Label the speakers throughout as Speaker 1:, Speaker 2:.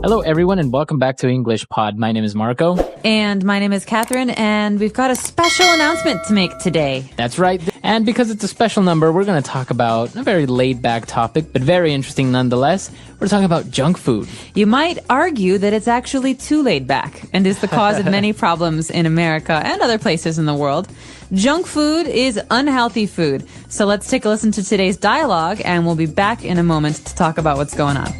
Speaker 1: Hello, everyone, and welcome back to English Pod. My name is Marco.
Speaker 2: And my name is Catherine, and we've got a special announcement to make today.
Speaker 1: That's right. And because it's a special number, we're going to talk about a very laid-back topic, but very interesting nonetheless. We're talking about junk food.
Speaker 2: You might argue that it's actually too laid back and is the cause of many problems in America and other places in the world. Junk food is unhealthy food. So let's take a listen to today's dialogue, and we'll be back in a moment to talk about what's going on.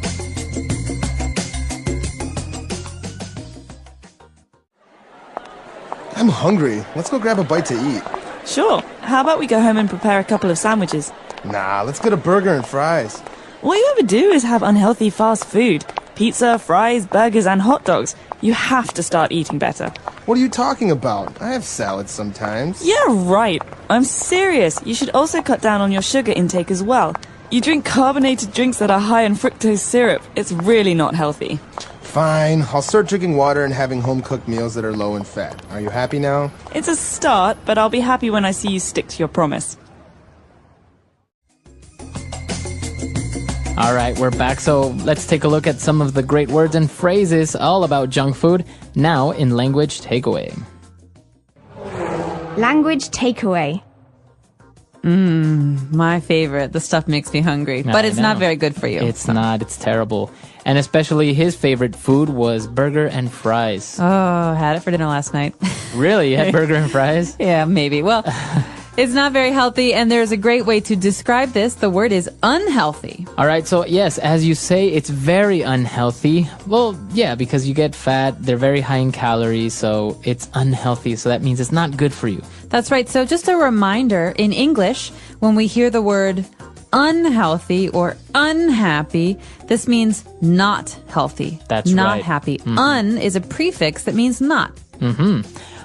Speaker 3: I'm hungry. Let's go grab a bite to eat.
Speaker 4: Sure. How about we go home and prepare a couple of sandwiches?
Speaker 3: Nah, let's get a burger and fries.
Speaker 4: All you ever do is have unhealthy fast food. Pizza, fries, burgers, and hot dogs. You have to start eating better.
Speaker 3: What are you talking about? I have salads sometimes.
Speaker 4: Yeah, right. I'm serious. You should also cut down on your sugar intake as well. You drink carbonated drinks that are high in fructose syrup. It's really not healthy.
Speaker 3: Fine. I'll start drinking water and having home-cooked meals that are low in fat. Are you happy now?
Speaker 4: It's a start, but I'll be happy when I see you stick to your promise.
Speaker 1: All right, we're back. So let's take a look at some of the great words and phrases all about junk food now in Language Takeaway.
Speaker 5: Language takeaway.
Speaker 2: My favorite. The stuff makes me hungry, but it's not very good for you.
Speaker 1: It's not. It's terrible. And especially his favorite food was burger and fries.
Speaker 2: Oh, I had it for dinner last night.
Speaker 1: Really? You had burger and fries?
Speaker 2: Yeah, maybe. Well, it's not very healthy, and there's a great way to describe this. The word is unhealthy.
Speaker 1: All right, so yes, as you say, it's very unhealthy. Well, yeah, because you get fat, they're very high in calories, so it's unhealthy. So that means it's not good for you.
Speaker 2: That's right. So just a reminder, in English, when we hear the word unhealthy or unhappy, this means not healthy.
Speaker 1: That's
Speaker 2: not
Speaker 1: right.
Speaker 2: happy. Un is a prefix that means not.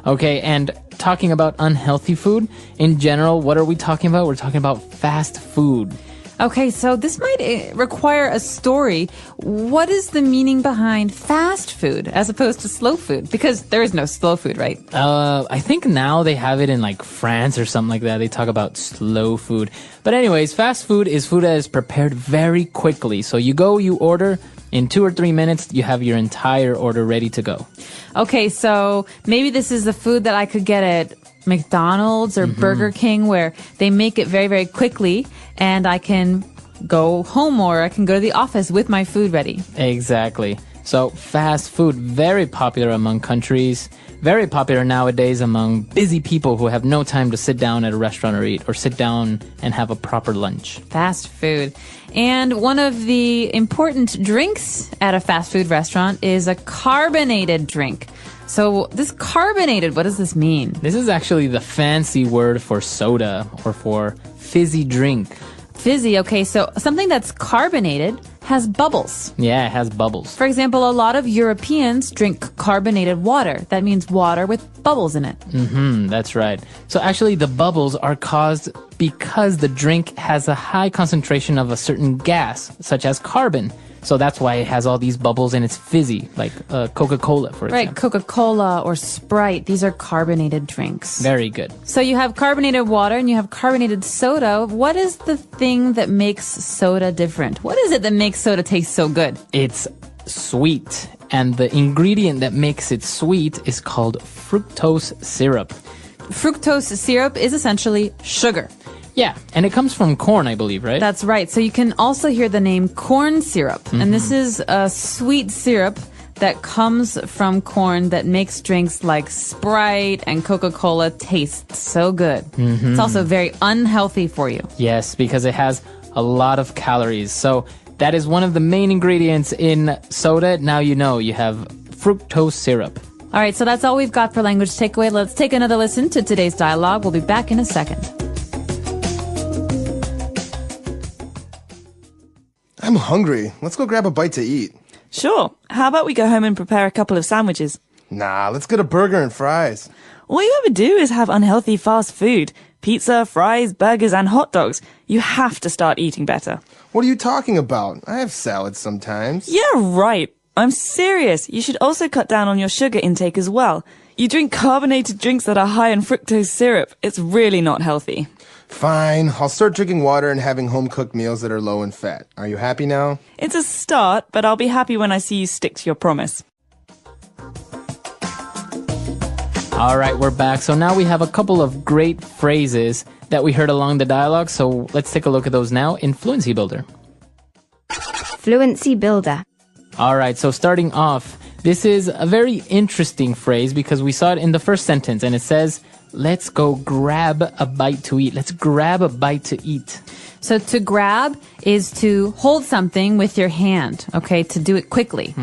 Speaker 1: Okay, and talking about unhealthy food, in general, what are we talking about? We're talking about fast food.
Speaker 2: Okay, so this might require a story. What is the meaning behind fast food as opposed to slow food? Because there is no slow food, right?
Speaker 1: I think now they have it in like France or something like that. They talk about slow food. But anyways, fast food is food that is prepared very quickly. So you go, you order, in 2 or 3 minutes, you have your entire order ready to go.
Speaker 2: Okay, so maybe this is the food that I could get at McDonald's or Burger King, where they make it very, very quickly, and I can go home or I can go to the office with my food ready.
Speaker 1: Exactly. So fast food, very popular among countries, very popular nowadays among busy people who have no time to sit down at a restaurant or eat, or sit down and have a proper lunch.
Speaker 2: Fast food. And one of the important drinks at a fast food restaurant is a carbonated drink. So this carbonated, what does this mean?
Speaker 1: This is actually the fancy word for soda or for fizzy drink.
Speaker 2: Fizzy, okay, so something that's carbonated has bubbles.
Speaker 1: Yeah, it has bubbles.
Speaker 2: For example, a lot of Europeans drink carbonated water. That means water with bubbles in it.
Speaker 1: That's right. So actually the bubbles are caused because the drink has a high concentration of a certain gas, such as carbon. So that's why it has all these bubbles and it's fizzy, like Coca-Cola, for example.
Speaker 2: Right, Coca-Cola or Sprite. These are carbonated drinks.
Speaker 1: Very good.
Speaker 2: So you have carbonated water and you have carbonated soda. What is the thing that makes soda different? What is it that makes soda taste so good?
Speaker 1: It's sweet. And the ingredient that makes it sweet is called fructose syrup.
Speaker 2: Fructose syrup is essentially sugar.
Speaker 1: Yeah, and it comes from corn, I believe, right?
Speaker 2: That's right. So you can also hear the name corn syrup. And this is a sweet syrup that comes from corn that makes drinks like Sprite and Coca-Cola taste so good. It's also very unhealthy for you.
Speaker 1: Yes, because it has a lot of calories. So that is one of the main ingredients in soda. Now you know you have fructose syrup.
Speaker 2: All right, so that's all we've got for Language Takeaway. Let's take another listen to today's dialogue. We'll be back in a second.
Speaker 3: I'm hungry. Let's go grab a bite to eat.
Speaker 4: Sure. How about we go home and prepare a couple of sandwiches?
Speaker 3: Nah, let's get a burger and fries.
Speaker 4: All you ever do is have unhealthy fast food. Pizza, fries, burgers, and hot dogs. You have to start eating better.
Speaker 3: What are you talking about? I have salads sometimes.
Speaker 4: Yeah, right. I'm serious. You should also cut down on your sugar intake as well. You drink carbonated drinks that are high in fructose syrup. It's really not healthy.
Speaker 3: Fine, I'll start drinking water and having home-cooked meals that are low in fat. Are you happy now?
Speaker 4: It's a start, but I'll be happy when I see you stick to your promise.
Speaker 1: All right, we're back. So now we have a couple of great phrases that we heard along the dialogue. So let's take a look at those now in Fluency Builder.
Speaker 5: Fluency Builder.
Speaker 1: All right, so starting off, this is a very interesting phrase because we saw it in the first sentence and it says, let's go grab a bite to eat. Let's grab a bite to eat.
Speaker 2: So to grab is to hold something with your hand, okay, to do it quickly.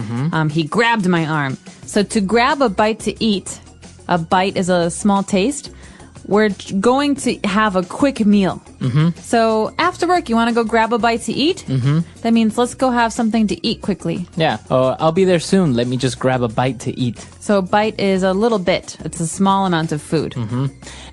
Speaker 2: He grabbed my arm. So to grab a bite to eat, a bite is a small taste. We're going to have a quick meal. So after work, you want to go grab a bite to eat? That means let's go have something to eat quickly.
Speaker 1: Yeah, I'll be there soon. Let me just grab a bite to eat.
Speaker 2: So a bite is a little bit. It's a small amount of food.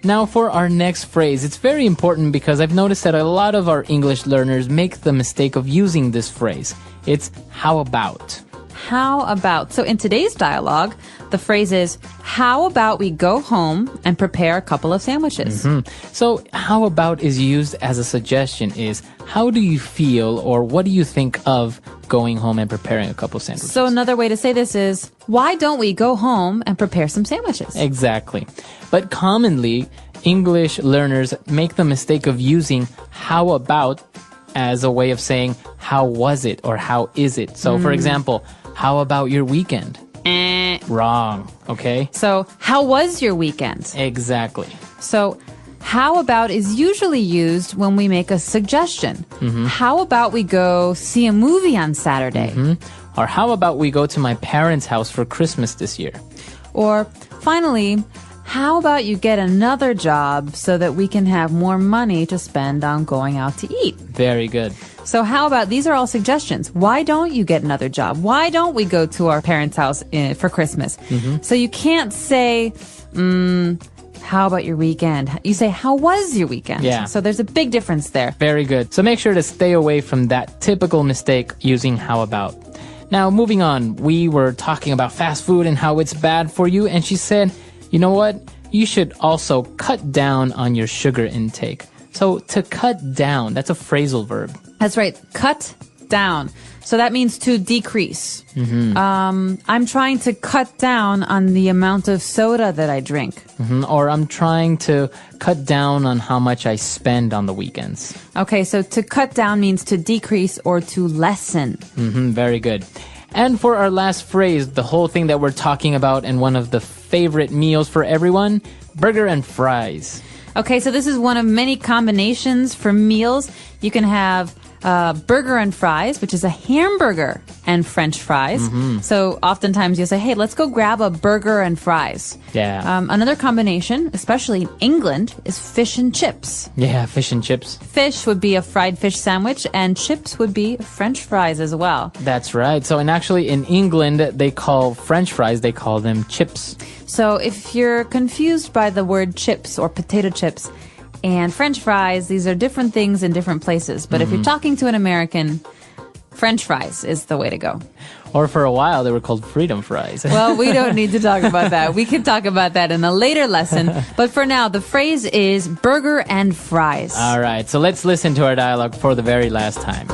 Speaker 1: Now for our next phrase, it's very important because I've noticed that a lot of our English learners make the mistake of using this phrase. It's how about.
Speaker 2: How about? So in today's dialogue, the phrase is, how about we go home and prepare a couple of sandwiches?
Speaker 1: So how about is used as a suggestion is, how do you feel or what do you think of going home and preparing a couple sandwiches?
Speaker 2: So another way to say this is, why don't we go home and prepare some sandwiches?
Speaker 1: Exactly. But commonly, English learners make the mistake of using how about as a way of saying, how was it or how is it? So for example, how about your weekend? Wrong. Okay.
Speaker 2: So how was your weekend?
Speaker 1: Exactly.
Speaker 2: So how about is usually used when we make a suggestion. How about we go see a movie on Saturday?
Speaker 1: Or how about we go to my parents' house for Christmas this year?
Speaker 2: Or finally, how about you get another job so that we can have more money to spend on going out to eat?
Speaker 1: Very good.
Speaker 2: So how about, these are all suggestions. Why don't you get another job? Why don't we go to our parents' house for Christmas? So you can't say, how about your weekend? You say, how was your weekend?
Speaker 1: Yeah.
Speaker 2: So there's a big difference there.
Speaker 1: Very good. So make sure to stay away from that typical mistake using how about. Now, moving on, we were talking about fast food and how it's bad for you. And she said, you know what? You should also cut down on your sugar intake. So to cut down, that's a phrasal verb.
Speaker 2: That's right. Cut down. So that means to decrease. I'm trying to cut down on the amount of soda that I drink.
Speaker 1: Or I'm trying to cut down on how much I spend on the weekends.
Speaker 2: Okay, so to cut down means to decrease or to lessen.
Speaker 1: Very good. And for our last phrase, the whole thing that we're talking about and one of the favorite meals for everyone, burger and fries.
Speaker 2: Okay, so this is one of many combinations for meals. You can have burger and fries, which is a hamburger and French fries. So oftentimes you'll say, hey, let's go grab a burger and fries.
Speaker 1: Yeah.
Speaker 2: Another combination, especially in England, is fish and chips.
Speaker 1: Yeah, fish and chips.
Speaker 2: Fish would be a fried fish sandwich, and chips would be French fries as well.
Speaker 1: That's right. So, and actually in England, they call French fries, they call them chips.
Speaker 2: So if you're confused by the word chips or potato chips and French fries, these are different things in different places. But if you're talking to an American, French fries is the way to go.
Speaker 1: Or for a while, they were called freedom fries.
Speaker 2: Well, we don't need to talk about that. We can talk about that in a later lesson. But for now, the phrase is burger and fries.
Speaker 1: All right, so let's listen to our dialogue for the very last time.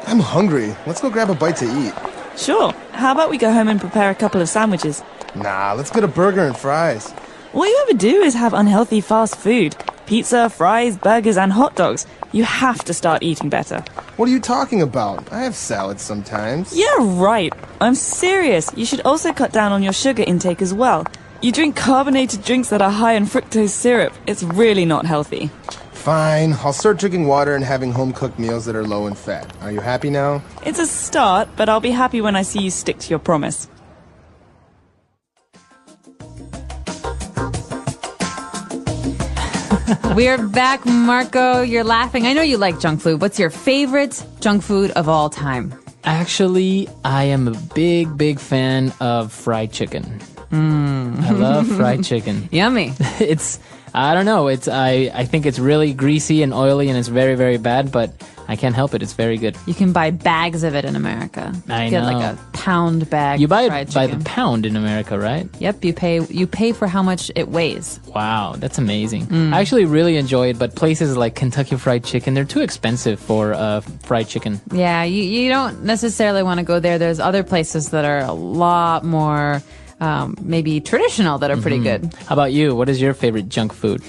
Speaker 3: I'm hungry. Let's go grab a bite to eat.
Speaker 4: Sure. How about we go home and prepare a couple of sandwiches?
Speaker 3: Nah, let's get a burger and fries.
Speaker 4: All you ever do is have unhealthy fast food. Pizza, fries, burgers, and hot dogs. You have to start eating better.
Speaker 3: What are you talking about? I have salads sometimes.
Speaker 4: Yeah, right. I'm serious. You should also cut down on your sugar intake as well. You drink carbonated drinks that are high in fructose syrup. It's really not healthy.
Speaker 3: Fine, I'll start drinking water and having home-cooked meals that are low in fat. Are you happy now?
Speaker 4: It's a start, but I'll be happy when I see you stick to your promise.
Speaker 2: We're back, Marco. You're laughing. I know you like junk food. What's your favorite junk food of all time?
Speaker 1: Actually, I am a big, big fan of fried chicken. I love fried chicken.
Speaker 2: Yummy.
Speaker 1: I don't know. I think it's really greasy and oily and it's very, very bad, but I can't help it. It's very good.
Speaker 2: You can buy bags of it in America.
Speaker 1: I
Speaker 2: Get
Speaker 1: know.
Speaker 2: like a pound bag.
Speaker 1: You buy
Speaker 2: of
Speaker 1: it
Speaker 2: fried
Speaker 1: by
Speaker 2: chicken.
Speaker 1: the pound in America, right?
Speaker 2: Yep, you pay for how much it weighs.
Speaker 1: Wow, that's amazing. I actually really enjoy it, but places like Kentucky Fried Chicken, they're too expensive for fried chicken.
Speaker 2: Yeah, you don't necessarily want to go there. There's other places that are a lot more maybe traditional that are pretty good.
Speaker 1: How about you? What is your favorite junk food?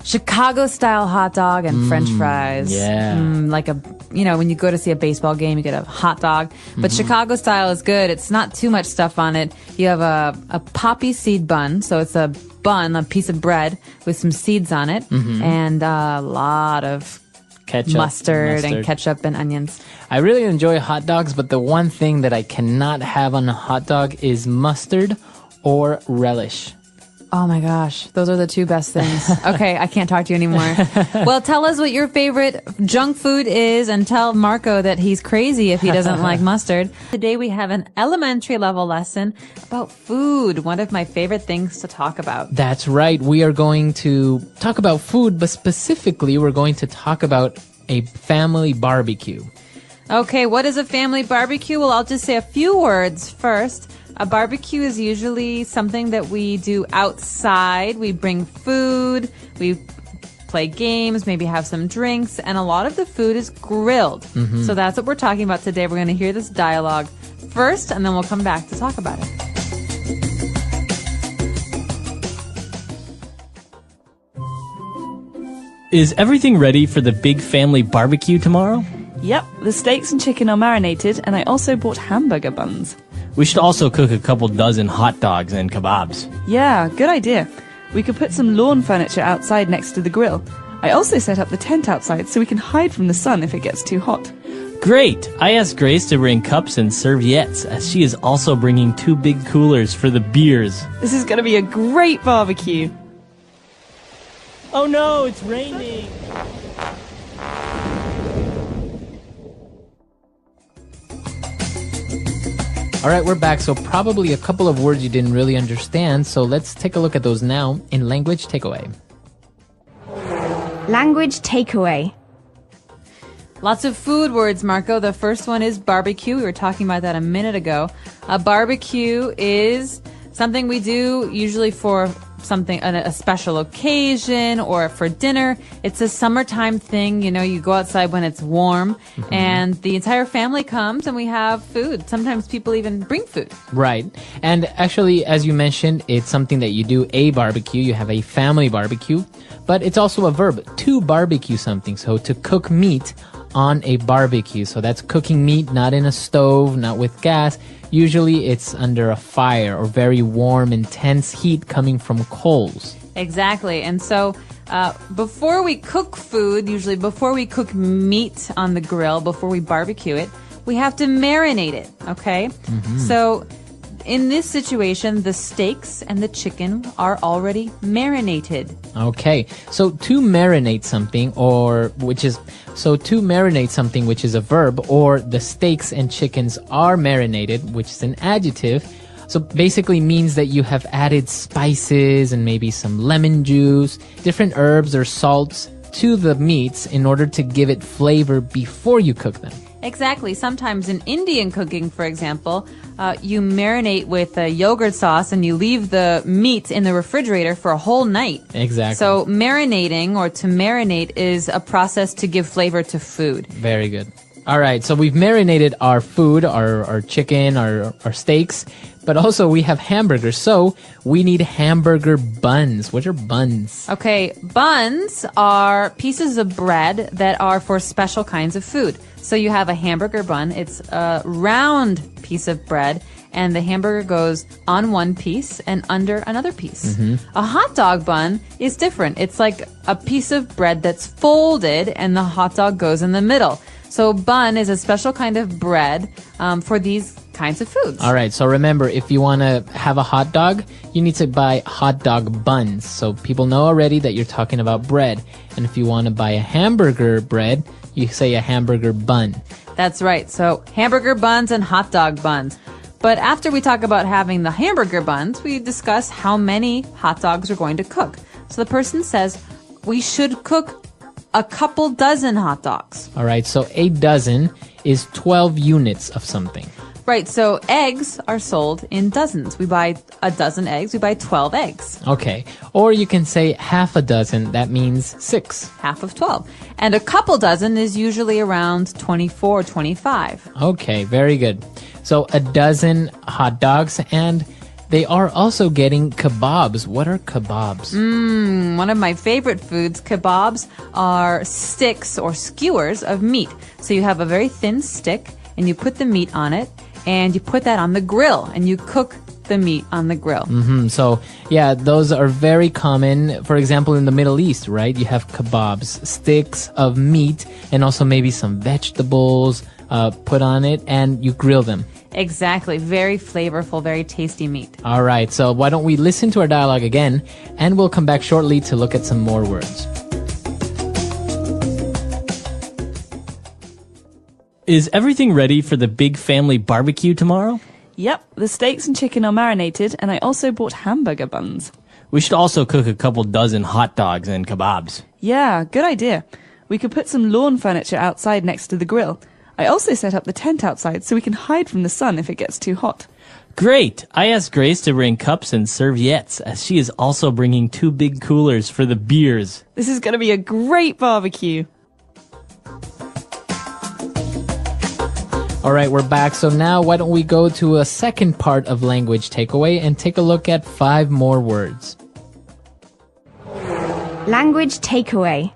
Speaker 2: Chicago-style hot dog and French fries.
Speaker 1: Yeah.
Speaker 2: Like when you go to see a baseball game, you get a hot dog. But Chicago-style is good. It's not too much stuff on it. You have a poppy seed bun, so it's a bun, a piece of bread with some seeds on it, and a lot of
Speaker 1: Ketchup.
Speaker 2: mustard and ketchup and onions.
Speaker 1: I really enjoy hot dogs, but the one thing that I cannot have on a hot dog is mustard or relish.
Speaker 2: Oh my gosh, those are the two best things. Okay, I can't talk to you anymore. Well, tell us what your favorite junk food is and tell Marco that he's crazy if he doesn't like mustard. Today we have an elementary level lesson about food, one of my favorite things to talk about.
Speaker 1: That's right. We are going to talk about food, but specifically we're going to talk about a family barbecue.
Speaker 2: Okay, what is a family barbecue? Well, I'll just say a few words first. A barbecue is usually something that we do outside. We bring food, we play games, maybe have some drinks, and a lot of the food is grilled. So that's what we're talking about today. We're going to hear this dialogue first, and then we'll come back to talk about it.
Speaker 5: Is everything ready for the big family barbecue tomorrow?
Speaker 4: Yep, the steaks and chicken are marinated, and I also bought hamburger buns.
Speaker 5: We should also cook a couple dozen hot dogs and kebabs.
Speaker 4: Yeah, good idea. We could put some lawn furniture outside next to the grill. I also set up the tent outside so we can hide from the sun if it gets too hot.
Speaker 5: Great! I asked Grace to bring cups and serviettes, as she is also bringing 2 big coolers for the beers.
Speaker 4: This is going to be a great barbecue.
Speaker 5: Oh no, it's raining!
Speaker 1: All right, we're back. So probably a couple of words you didn't really understand. So let's take a look at those now in language takeaway.
Speaker 6: Language takeaway.
Speaker 2: Lots of food words, Marco. The first one is barbecue. We were talking about that a minute ago. A barbecue is something we do usually for something, a special occasion or for dinner. It's a summertime thing. You know, you go outside when it's warm and the entire family comes and we have food. Sometimes people even bring food.
Speaker 1: Right. And actually, as you mentioned, it's something that you do a barbecue. You have a family barbecue, but it's also a verb to barbecue something. So to cook meat on a barbecue. So that's cooking meat, not in a stove, not with gas. Usually it's under a fire or very warm, intense heat coming from coals.
Speaker 2: Exactly. And so before we cook food, usually before we cook meat on the grill, before we barbecue it, we have to marinate it. Okay? So in this situation, the steaks and the chicken are already marinated.
Speaker 1: Okay. So to marinate something which is a verb, or the steaks and chickens are marinated, which is an adjective. So basically means that you have added spices and maybe some lemon juice, different herbs or salts to the meats in order to give it flavor before you cook them.
Speaker 2: Exactly. Sometimes in Indian cooking, for example, you marinate with a yogurt sauce and you leave the meat in the refrigerator for a whole night.
Speaker 1: Exactly.
Speaker 2: So marinating or to marinate is a process to give flavor to food.
Speaker 1: Very good. All right. So we've marinated our food, our chicken, our steaks, but also we have hamburgers. So we need hamburger buns. What are buns?
Speaker 2: Okay. Buns are pieces of bread that are for special kinds of food. So you have a hamburger bun. It's a round piece of bread, and the hamburger goes on one piece and under another piece. A hot dog bun is different. It's like a piece of bread that's folded, and the hot dog goes in the middle. So bun is a special kind of bread for these kinds of foods.
Speaker 1: All right. So remember, if you want to have a hot dog, you need to buy hot dog buns. So people know already that you're talking about bread. And if you want to buy a hamburger bread, you say a hamburger bun.
Speaker 2: That's right. So hamburger buns and hot dog buns. But after we talk about having the hamburger buns, we discuss how many hot dogs we're going to cook. So the person says, we should cook a couple dozen hot dogs.
Speaker 1: All right, so a dozen is 12 units of something.
Speaker 2: Right, so eggs are sold in dozens. We buy a dozen eggs, we buy 12 eggs.
Speaker 1: Okay, or you can say half a dozen, that means 6.
Speaker 2: Half of 12. And a couple dozen is usually around 24, 25.
Speaker 1: Okay, very good. So a dozen hot dogs, and they are also getting kebabs. What are kebabs?
Speaker 2: One of my favorite foods, kebabs, are sticks or skewers of meat. So you have a very thin stick, and you put the meat on it, and you put that on the grill, and you cook the meat on the grill.
Speaker 1: So, yeah, those are very common. For example, in the Middle East, right? You have kebabs, sticks of meat, and also maybe some vegetables put on it, and you grill them.
Speaker 2: Exactly. Very flavorful, very tasty meat.
Speaker 1: All right, so why don't we listen to our dialogue again, and we'll come back shortly to look at some more words.
Speaker 5: Is everything ready for the big family barbecue tomorrow?
Speaker 4: Yep, the steaks and chicken are marinated, and I also bought hamburger buns.
Speaker 5: We should also cook a couple dozen hot dogs and kebabs.
Speaker 4: Yeah, good idea. We could put some lawn furniture outside next to the grill. I also set up the tent outside so we can hide from the sun if it gets too hot.
Speaker 5: Great! I asked Grace to bring cups and serviettes, as she is also bringing 2 big coolers for the beers.
Speaker 4: This is going to be a great barbecue.
Speaker 1: All right, we're back. So now why don't we go to a second part of language takeaway and take a look at 5 more words.
Speaker 6: Language takeaway.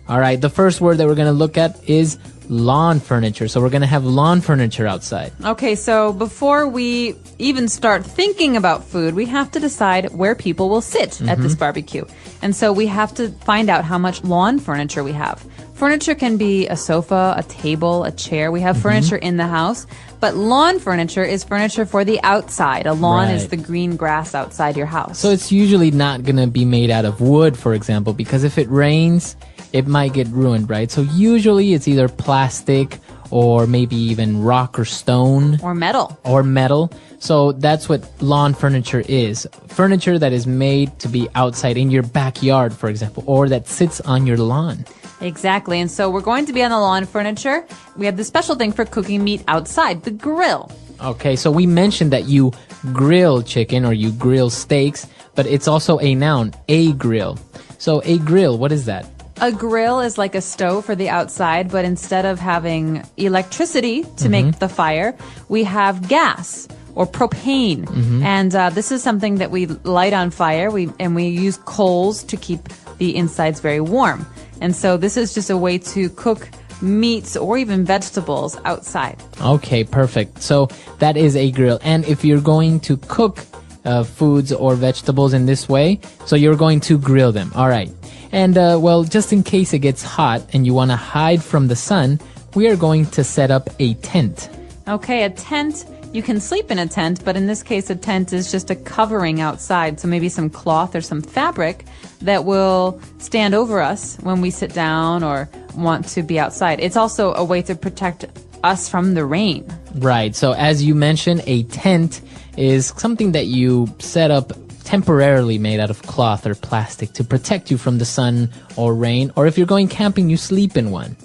Speaker 1: All right, the first word that we're going to look at is lawn furniture. So we're going to have lawn furniture outside.
Speaker 2: Okay, so before we even start thinking about food, we have to decide where people will sit at this barbecue. And so we have to find out how much lawn furniture we have. Furniture can be a sofa, a table, a chair. We have furniture in the house, but lawn furniture is furniture for the outside. A lawn is
Speaker 1: Right.
Speaker 2: the green grass outside your house.
Speaker 1: So it's usually not going to be made out of wood, for example, because if it rains, it might get ruined, right? So usually it's either plastic or maybe even rock or stone.
Speaker 2: or metal.
Speaker 1: Or metal. So that's what lawn furniture is. Furniture that is made to be outside in your backyard, for example, or that sits on your lawn.
Speaker 2: Exactly. And so we're going to be on the lawn furniture. We have the special thing for cooking meat outside, the grill.
Speaker 1: Okay, so we mentioned that you grill chicken or you grill steaks, but it's also a noun, a grill. So a grill, what is that?
Speaker 2: A grill is like a stove for the outside, but instead of having electricity to make the fire, we have gas or propane. And this is something that we light on fire. We use coals to keep the insides very warm. And so this is just a way to cook meats or even vegetables outside.
Speaker 1: Okay, perfect. So that is a grill. And if you're going to cook foods or vegetables in this way, so you're going to grill them. All right. And well, just in case it gets hot and you want to hide from the sun, we are going to set up a tent.
Speaker 2: Okay, a tent. You can sleep in a tent, but in this case, a tent is just a covering outside. So maybe some cloth or some fabric that will stand over us when we sit down or want to be outside. It's also a way to protect us from the rain.
Speaker 1: Right. So as you mentioned, a tent is something that you set up temporarily made out of cloth or plastic to protect you from the sun or rain. Or if you're going camping, you sleep in one.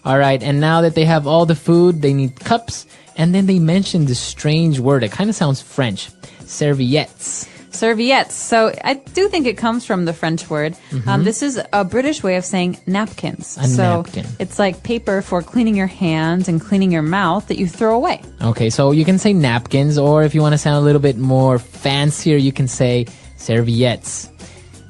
Speaker 1: All right. And now that they have all the food, they need cups. And then they mentioned this strange word. It kind of sounds French. Serviettes.
Speaker 2: Serviettes. So I do think it comes from the French word. This is a British way of saying napkins.
Speaker 1: A napkin.
Speaker 2: It's like paper for cleaning your hands and cleaning your mouth that you throw away.
Speaker 1: Okay, so you can say napkins, or if you want to sound a little bit more fancier, you can say serviettes.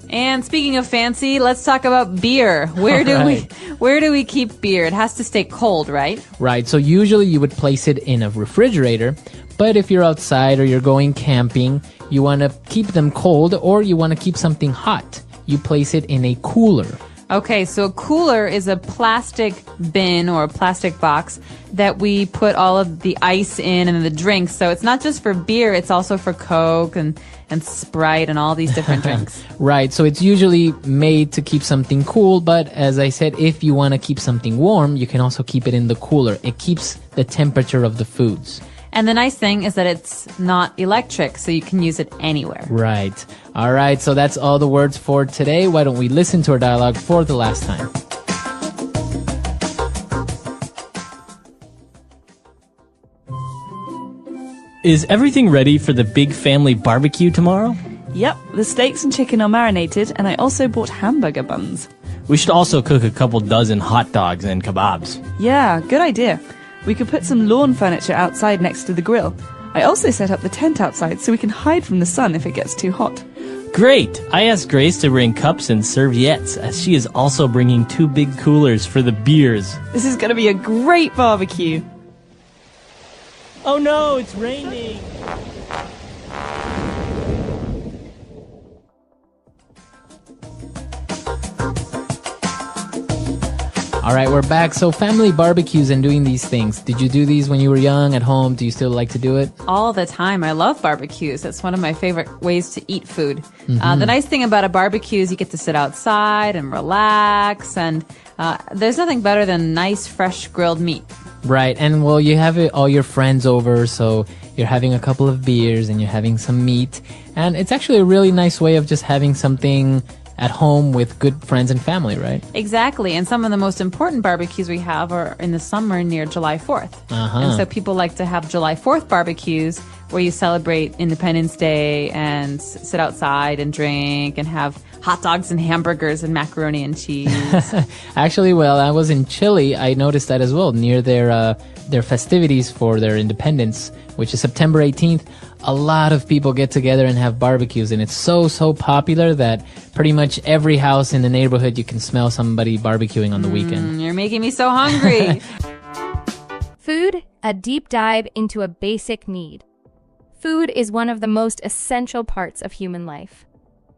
Speaker 2: And speaking of fancy, let's talk about beer. Where do we keep beer? It has to stay cold, right?
Speaker 1: Right, so usually you would place it in a refrigerator, but if you're outside or you're going camping, you want to keep them cold or you want to keep something hot. You place it in a cooler.
Speaker 2: Okay, so a cooler is a plastic bin or a plastic box that we put all of the ice in and the drinks. So it's not just for beer, it's also for Coke and Sprite and all these different drinks.
Speaker 1: Right, so it's usually made to keep something cool, but as I said, if you want to keep something warm, you can also keep it in the cooler. It keeps the temperature of the foods.
Speaker 2: And the nice thing is that it's not electric, so you can use it anywhere.
Speaker 1: Right. All right, so that's all the words for today. Why don't we listen to our dialogue for the last time?
Speaker 5: Is everything ready for the big family barbecue tomorrow?
Speaker 4: Yep, the steaks and chicken are marinated, and I also bought hamburger buns.
Speaker 5: We should also cook a couple dozen hot dogs and kebabs.
Speaker 4: Yeah, good idea. We could put some lawn furniture outside next to the grill. I also set up the tent outside so we can hide from the sun if it gets too hot.
Speaker 5: Great! I asked Grace to bring cups and serviettes, as she is also bringing 2 big coolers for the beers.
Speaker 4: This is going to be a great barbecue.
Speaker 5: Oh no, it's raining!
Speaker 1: All right, we're back. So family barbecues and doing these things. Did you do these when you were young at home? Do you still like to do it?
Speaker 2: All the time. I love barbecues. It's one of my favorite ways to eat food. The nice thing about a barbecue is you get to sit outside and relax, and there's nothing better than nice, fresh grilled meat.
Speaker 1: Right, and well, you have all your friends over, so you're having a couple of beers and you're having some meat, and it's actually a really nice way of just having something at home with good friends and family, right?
Speaker 2: Exactly, and some of the most important barbecues we have are in the summer near July 4th. And so people like to have July 4th barbecues where you celebrate Independence Day and sit outside and drink and have hot dogs and hamburgers and macaroni and cheese.
Speaker 1: Actually, while I was in Chile, I noticed that as well. Near their festivities for their independence, which is September 18th, a lot of people get together and have barbecues, and it's so popular that pretty much every house in the neighborhood you can smell somebody barbecuing on the weekend.
Speaker 2: You're making me so hungry.
Speaker 6: Food, a deep dive into a basic need. Food is one of the most essential parts of human life.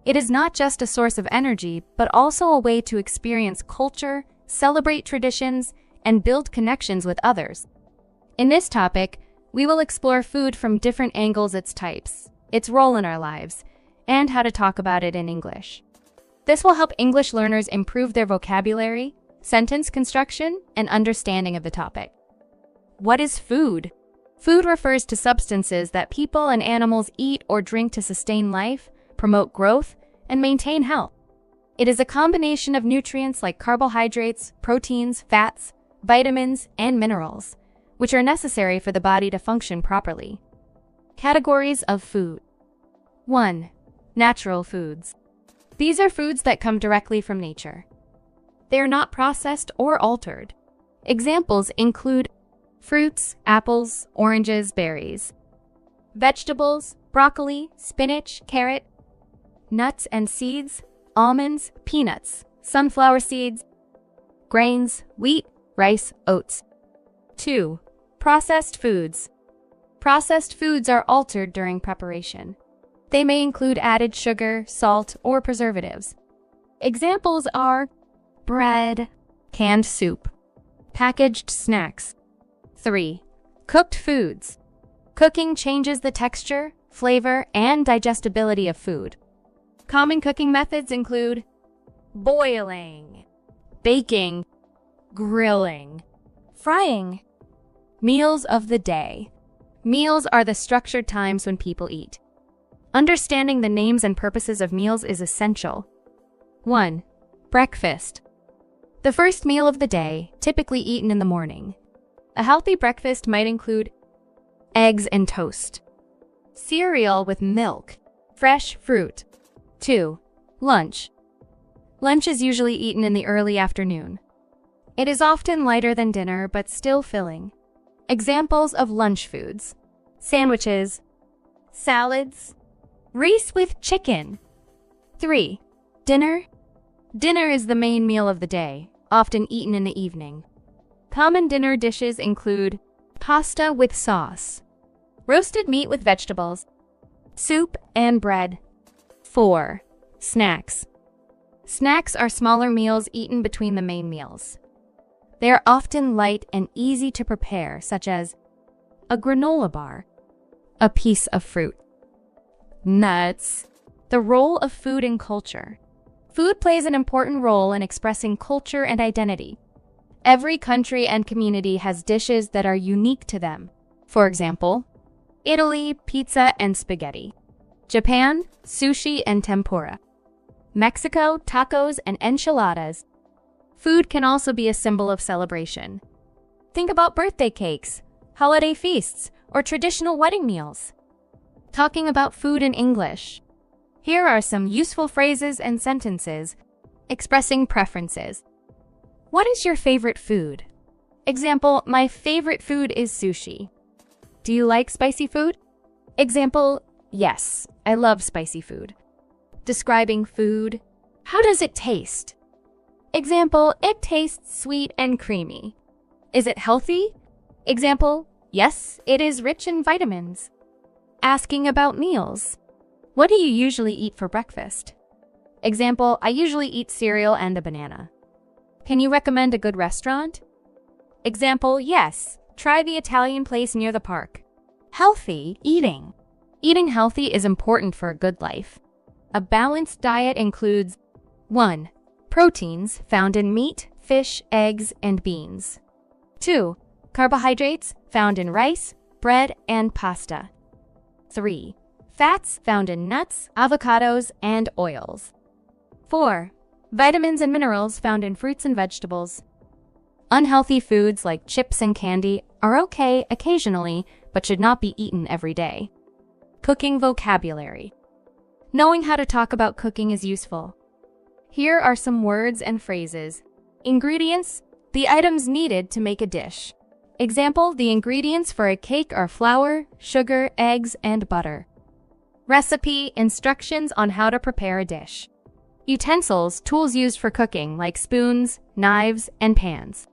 Speaker 6: It is not just a source of energy, but also a way to experience culture, celebrate traditions, and build connections with others. In this topic, we will explore food from different angles, its types, its role in our lives, and how to talk about it in English. This will help English learners improve their vocabulary, sentence construction, and understanding of the topic. What is food? Food refers to substances that people and animals eat or drink to sustain life, promote growth, and maintain health. It is a combination of nutrients like carbohydrates, proteins, fats, vitamins, and minerals, which are necessary for the body to function properly. Categories of food. 1. Natural foods. These are foods that come directly from nature. They are not processed or altered. Examples include fruits, apples, oranges, berries. Vegetables, broccoli, spinach, carrot, nuts and seeds, almonds, peanuts, sunflower seeds, grains, wheat, rice, oats. 2. Processed foods. Processed foods are altered during preparation. They may include added sugar, salt, or preservatives. Examples are bread, canned soup, packaged snacks. 3. Cooked foods. Cooking changes the texture, flavor, and digestibility of food. Common cooking methods include boiling, baking, grilling, frying. Meals of the day. Meals are the structured times when people eat. Understanding the names and purposes of meals is essential. 1. Breakfast. The first meal of the day, typically eaten in the morning. A healthy breakfast might include eggs and toast, cereal with milk, fresh fruit. 2. Lunch. Lunch is usually eaten in the early afternoon. It is often lighter than dinner, but still filling. Examples of lunch foods: sandwiches, salads, rice with chicken. 3. Dinner. Dinner is the main meal of the day, often eaten in the evening. Common dinner dishes include pasta with sauce, roasted meat with vegetables, soup and bread. 4. Snacks. Snacks are smaller meals eaten between the main meals. They are often light and easy to prepare, such as a granola bar, a piece of fruit. Nuts. The role of food in culture. Food plays an important role in expressing culture and identity. Every country and community has dishes that are unique to them. For example, Italy, pizza and spaghetti. Japan, sushi and tempura. Mexico, tacos and enchiladas. Food can also be a symbol of celebration. Think about birthday cakes, holiday feasts, or traditional wedding meals. Talking about food in English. Here are some useful phrases and sentences expressing preferences. What is your favorite food? Example, my favorite food is sushi. Do you like spicy food? Example, yes, I love spicy food. Describing food. How does it taste? Example, it tastes sweet and creamy. Is it healthy? Example, yes, it is rich in vitamins. Asking about meals. What do you usually eat for breakfast? Example, I usually eat cereal and a banana. Can you recommend a good restaurant? Example, yes, try the Italian place near the park. Healthy eating. Eating healthy is important for a good life. A balanced diet includes 1. Proteins found in meat, fish, eggs, and beans. 2. Carbohydrates found in rice, bread, and pasta. 3. Fats found in nuts, avocados, and oils. 4. Vitamins and minerals found in fruits and vegetables. Unhealthy foods like chips and candy are okay occasionally, but should not be eaten every day. Cooking vocabulary. Knowing how to talk about cooking is useful. Here are some words and phrases. Ingredients, the items needed to make a dish. Example, the ingredients for a cake are flour, sugar, eggs, and butter. Recipe, instructions on how to prepare a dish. Utensils, tools used for cooking like spoons, knives, and pans.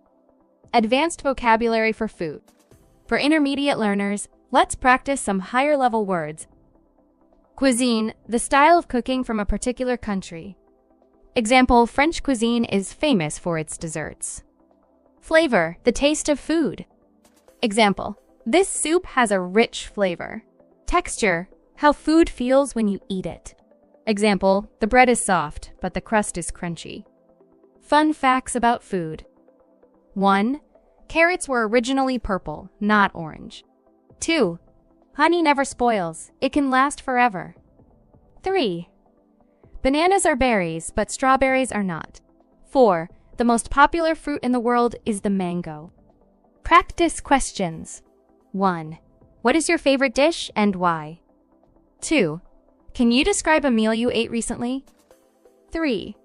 Speaker 6: Advanced vocabulary for food. For intermediate learners, let's practice some higher-level words. Cuisine, the style of cooking from a particular country. Example, French cuisine is famous for its desserts. Flavor, the taste of food. Example, this soup has a rich flavor. Texture, how food feels when you eat it. Example, the bread is soft, but the crust is crunchy. Fun facts about food. 1. Carrots were originally purple, not orange. 2. Honey never spoils. It can last forever. 3. Bananas are berries, but strawberries are not. 4. The most popular fruit in the world is the mango. Practice questions. 1. What is your favorite dish and why? 2. Can you describe a meal you ate recently? 3.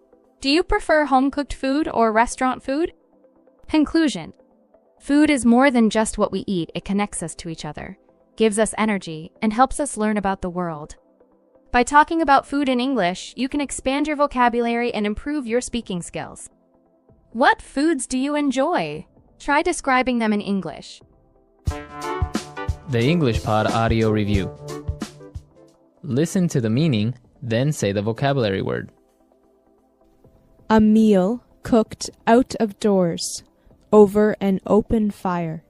Speaker 6: Do you prefer home-cooked food or restaurant food? Conclusion. Food is more than just what we eat. It connects us to each other, gives us energy, and helps us learn about the world. By talking about food in English, you can expand your vocabulary and improve your speaking skills. What foods do you enjoy? Try describing them in English.
Speaker 1: The English Pod Audio Review. Listen to the meaning, then say the vocabulary word.
Speaker 7: A meal cooked out of doors, over an open fire.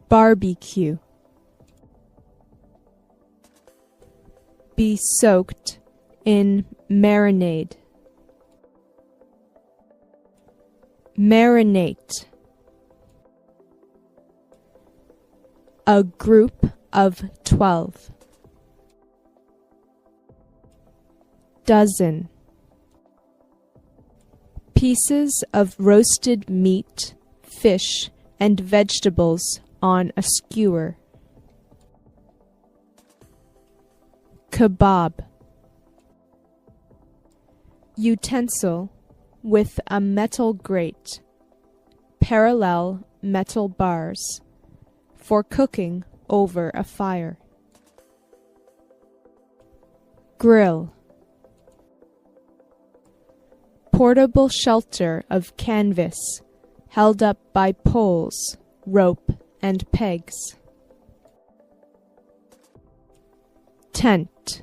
Speaker 7: Barbecue. Be soaked in marinade. Marinate. A group of 12. Dozen. Pieces of roasted meat, fish, and vegetables on a skewer. Kebab. Utensil with a metal grate, parallel metal bars, for cooking over a fire. Grill. Portable shelter of canvas, held up by poles, rope, and pegs. Tent.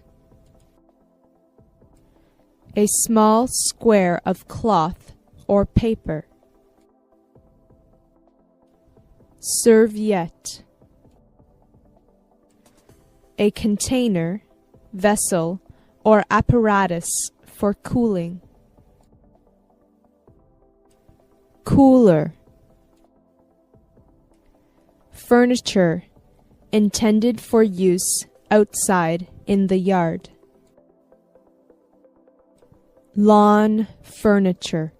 Speaker 7: A small square of cloth or paper. Serviette. A container, vessel, or apparatus for cooling. Cooler. Furniture intended for use outside in the yard. Lawn furniture.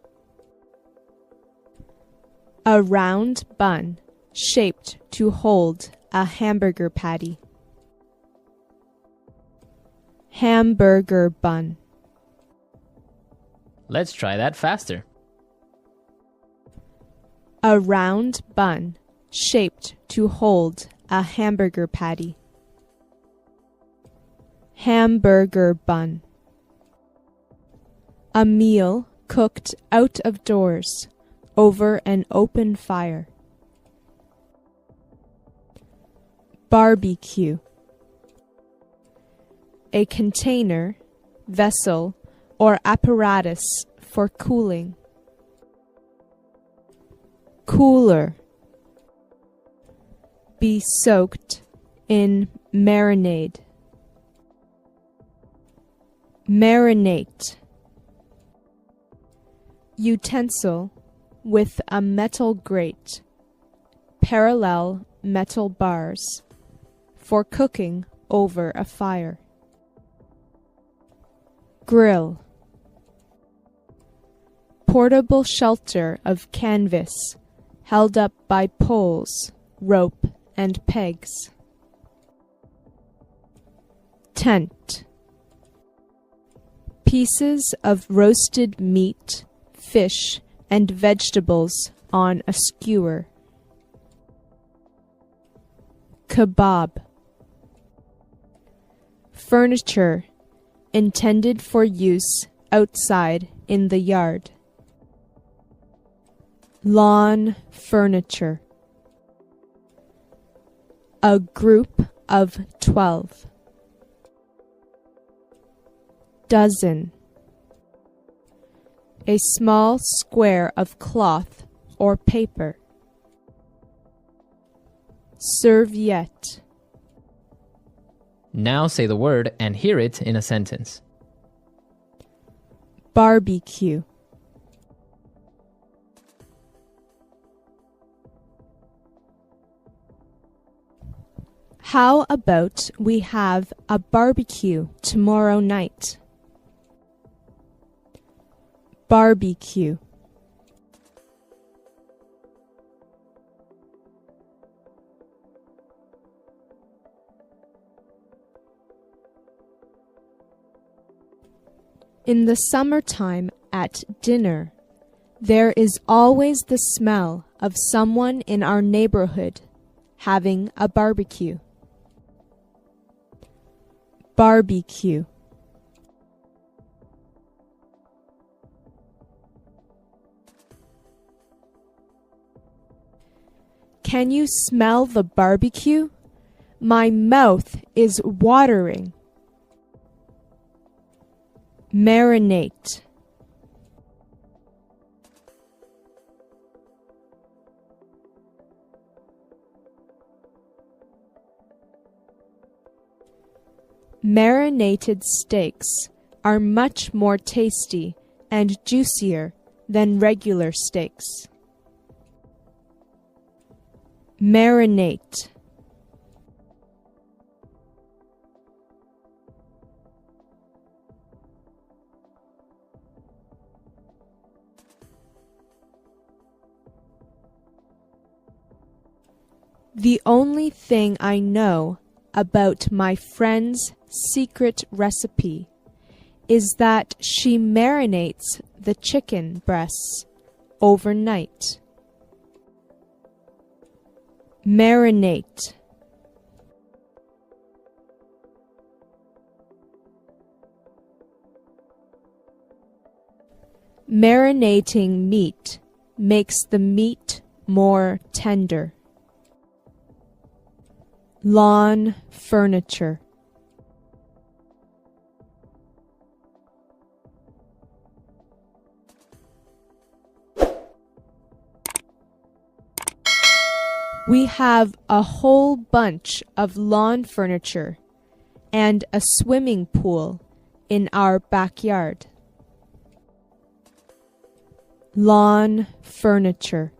Speaker 7: A round bun shaped to hold a hamburger patty. Hamburger bun.
Speaker 1: Let's try that faster.
Speaker 7: A round bun shaped to hold a hamburger patty. Hamburger bun. A meal cooked out of doors over an open fire. Barbecue. A container, vessel, or apparatus for cooling. Cooler. Be soaked in marinade. Marinate. Utensil with a metal grate, parallel metal bars, for cooking over a fire. Grill. Portable shelter of canvas held up by poles, rope, and pegs. Tent. Pieces of roasted meat, fish, and vegetables on a skewer. Kebab. Furniture intended for use outside in the yard. Lawn furniture. A group of 12. Dozen. A small square of cloth or paper. Serviette.
Speaker 1: Now say the word and hear it in a sentence.
Speaker 7: Barbecue. How about we have a barbecue tomorrow night? Barbecue. In the summertime at dinner, there is always the smell of someone in our neighborhood having a barbecue. Barbecue. Can you smell the barbecue? My mouth is watering. Marinate. Marinated steaks are much more tasty and juicier than regular steaks. Marinate. The only thing I know about my friend's secret recipe is that she marinates the chicken breasts overnight. Marinate. Marinating meat makes the meat more tender. Lawn furniture. We have a whole bunch of lawn furniture and a swimming pool in our backyard. Lawn furniture.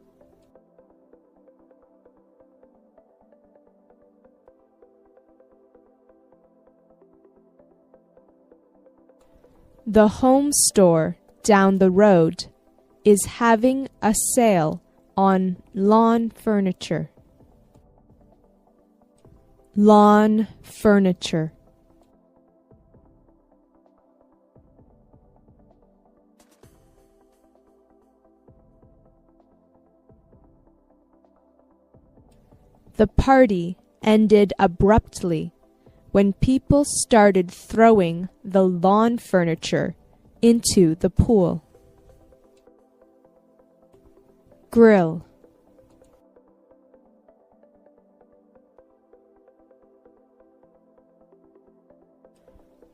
Speaker 7: The home store down the road is having a sale on lawn furniture. Lawn furniture. The party ended abruptly when people started throwing the lawn furniture into the pool. Grill.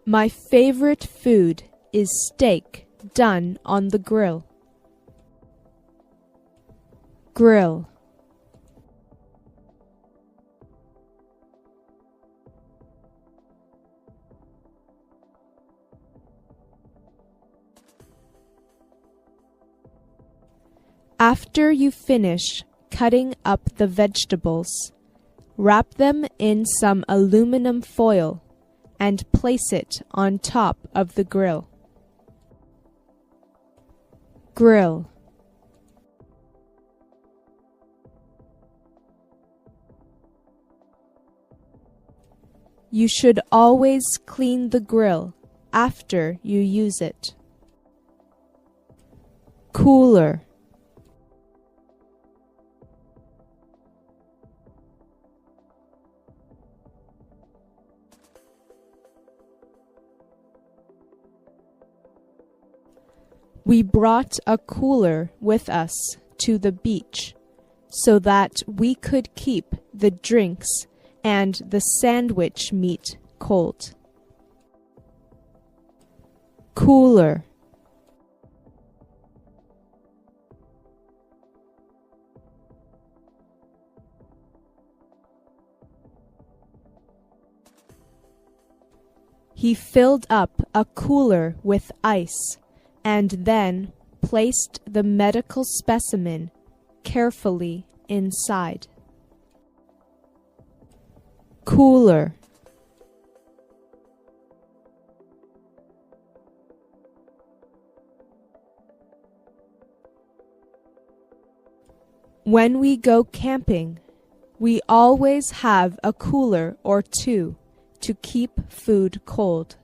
Speaker 7: My favorite food is steak done on the grill. Grill. After you finish cutting up the vegetables, wrap them in some aluminum foil and place it on top of the grill. Grill. You should always clean the grill after you use it. Cooler. We brought a cooler with us to the beach so that we could keep the drinks and the sandwich meat cold. Cooler. He filled up a cooler with ice and then placed the medical specimen carefully inside. Cooler. When we go camping, we always have a cooler or two to keep food cold.